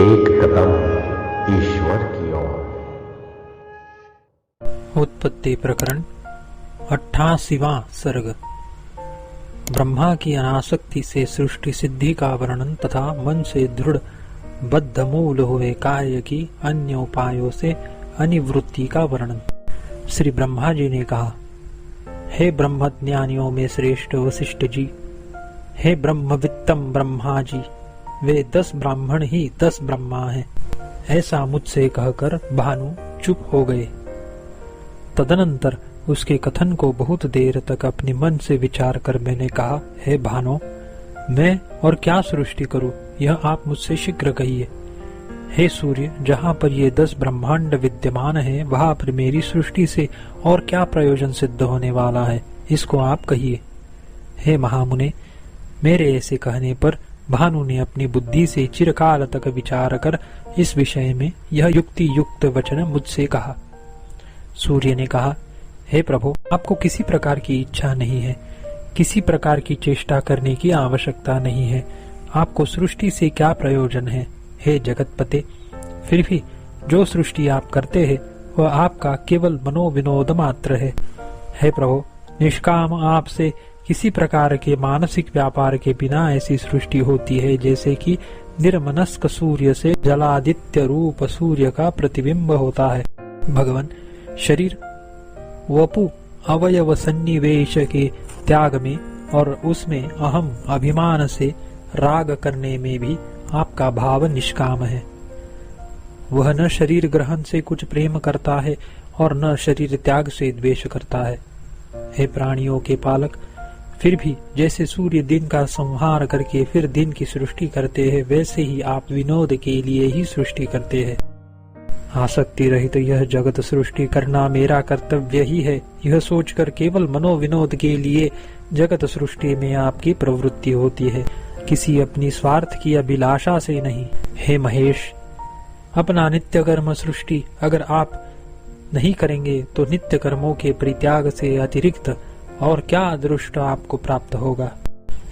एक कदम ईश्वर की ओर। उत्पत्ति प्रकरण 88वां सर्ग। ब्रह्मा की अनासक्ति से सृष्टि सिद्धि का वर्णन तथा मन से दृढ़ बद्ध मूल हुए कार्य की अन्य उपायों से अनिवृत्ति का वर्णन। श्री ब्रह्मा जी ने कहा, हे ब्रह्मज्ञानियों में श्रेष्ठ वशिष्ठ जी, हे ब्रह्मवित्तम ब्रह्मा जी, वे 10 ब्राह्मण ही 10 ब्रह्मा हैं। ऐसा मुझसे कहकर भानु चुप हो गए। तदनंतर उसके कथन को बहुत देर तक अपने मन से विचार कर मैंने कहा, हे भानो, मैं और क्या सृष्टि करूं, यह आप मुझसे शीघ्र कहिए। हे सूर्य, जहाँ पर ये 10 ब्रह्मांड विद्यमान हैं, वहाँ पर मेरी सृष्टि से और क्या प्रयोजन सिद्ध होने वाला है, इसको आप कहिए। हे महामुने, मेरे ऐसे कहने पर भानु ने अपनी बुद्धि से चिरकाल तक विचार कर इस विषय में यह युक्ति युक्त वचन मुझसे कहा। सूर्य ने कहा, हे प्रभु, आपको किसी प्रकार की इच्छा नहीं है, किसी प्रकार की चेष्टा करने की आवश्यकता नहीं है। आपको सृष्टि से क्या प्रयोजन है, हे जगतपते? फिर भी जो सृष्टि आप करते हैं वह आपका केवल मनोविनोद मात्र है। हे प्रभु, निष्काम आपसे किसी प्रकार के मानसिक व्यापार के बिना ऐसी सृष्टि होती है जैसे कि निर्मनस्क सूर्य से जलादित्य रूप सूर्य का प्रतिबिंब होता है। भगवान, शरीर वपु अवयव सन्निवेश के त्याग में और उसमें अहम अभिमान से राग करने में भी आपका भाव निष्काम है। वह न शरीर ग्रहण से कुछ प्रेम करता है और न शरीर त्याग से द्वेष करता है। हे प्राणियों के पालक, फिर भी जैसे सूर्य दिन का संहार करके फिर दिन की सृष्टि करते हैं, वैसे ही आप विनोद के लिए ही सृष्टि करते हैं। आसक्ति रहित यह जगत सृष्टि करना मेरा कर्तव्य ही है, यह सोचकर केवल मनोविनोद के लिए जगत सृष्टि में आपकी प्रवृत्ति होती है, किसी अपनी स्वार्थ की अभिलाषा से नहीं। हे महेश, अपना नित्य कर्म सृष्टि अगर आप नहीं करेंगे तो नित्य कर्मों के परित्याग से अतिरिक्त और क्या अदृष्ट आपको प्राप्त होगा।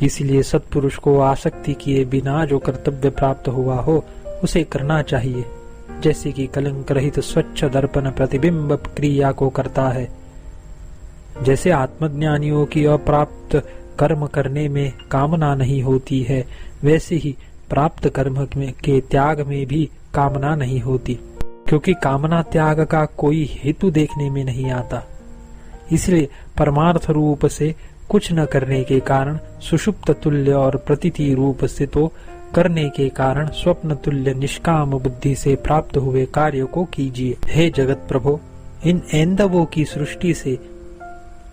इसलिए सत्पुरुष को आसक्ति किए बिना जो कर्तव्य प्राप्त हुआ हो उसे करना चाहिए, जैसे कि कलंक रहित स्वच्छ दर्पण प्रतिबिंब क्रिया को करता है। जैसे आत्मज्ञानियों की अप्राप्त कर्म करने में कामना नहीं होती है, वैसे ही प्राप्त कर्म के त्याग में भी कामना नहीं होती, क्योंकि कामना त्याग का कोई हेतु देखने में नहीं आता। इसलिए परमार्थ रूप से कुछ न करने के कारण सुषुप्त तुल्य और प्रतीति रूप से तो करने के कारण स्वप्न तुल्य निष्काम बुद्धि से प्राप्त हुए कार्य को कीजिए। हे जगत प्रभु, इन ऐंदवों की सृष्टि से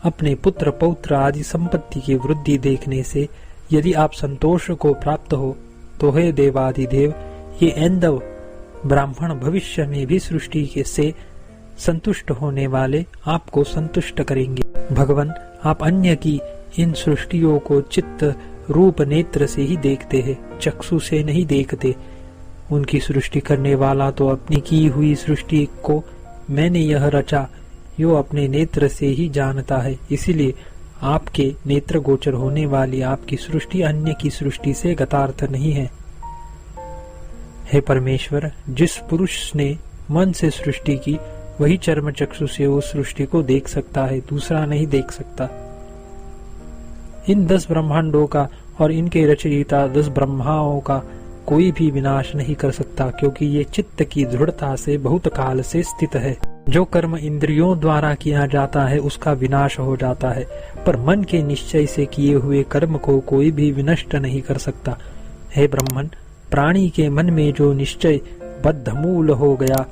अपने पुत्र पौत्र आदि संपत्ति की वृद्धि देखने से यदि आप संतोष को प्राप्त हो तो हे देवादिदेव, ये ऐंदव ब्राह्मण भविष्य में भी सृष्टि के से संतुष्ट होने वाले आपको संतुष्ट करेंगे। भगवान, आप अन्य की इन सृष्टियों को चित्त रूप नेत्र से ही देखते हैं, चक्षु से नहीं देखते। उनकी सृष्टि करने वाला तो अपनी की हुई सृष्टि को मैंने यह रचा यो अपने नेत्र से ही जानता है। इसीलिए आपके नेत्र गोचर होने वाली आपकी सृष्टि अन्य की सृष्टि से गतार्थ नहीं है। हे परमेश्वर, जिस पुरुष ने मन से सृष्टि की वही चर्म चक्षु से उस सृष्टि को देख सकता है, दूसरा नहीं देख सकता। इन 10 ब्रह्मांडों का और इनके रचयिता 10 ब्रह्माओं का कोई भी विनाश नहीं कर सकता, क्योंकि ये चित्त की दृढ़ता से बहुत काल से स्थित है। जो कर्म इंद्रियों द्वारा किया जाता है उसका विनाश हो जाता है, पर मन के निश्चय से किए हुए कर्म को कोई भी विनष्ट नहीं कर सकता। हे ब्रह्मन, प्राणी के मन में जो निश्चय बद्धमूल हो गया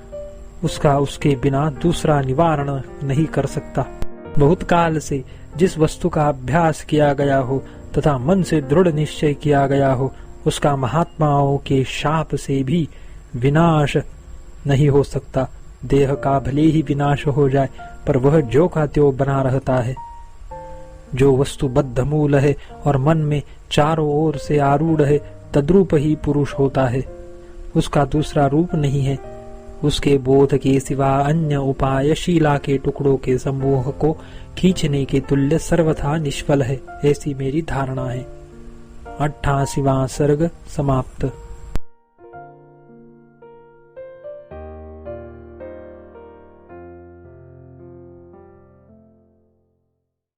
उसका उसके बिना दूसरा निवारण नहीं कर सकता। बहुत काल से जिस वस्तु का अभ्यास किया गया हो तथा मन से दृढ़ निश्चय किया गया हो, उसका महात्माओं के शाप से भी विनाश नहीं हो सकता। देह का भले ही विनाश हो जाए, पर वह ज्यों का त्यों बना रहता है। जो वस्तु बद्धमूल है और मन में चारों ओर से आरूढ़ है, तद्रूप ही पुरुष होता है, उसका दूसरा रूप नहीं है। उसके बोध के सिवा अन्य उपाय शीला के टुकड़ों के समूह को खींचने के तुल्य सर्वथा निष्फल है, ऐसी मेरी धारणा है। 88वां सर्ग समाप्त।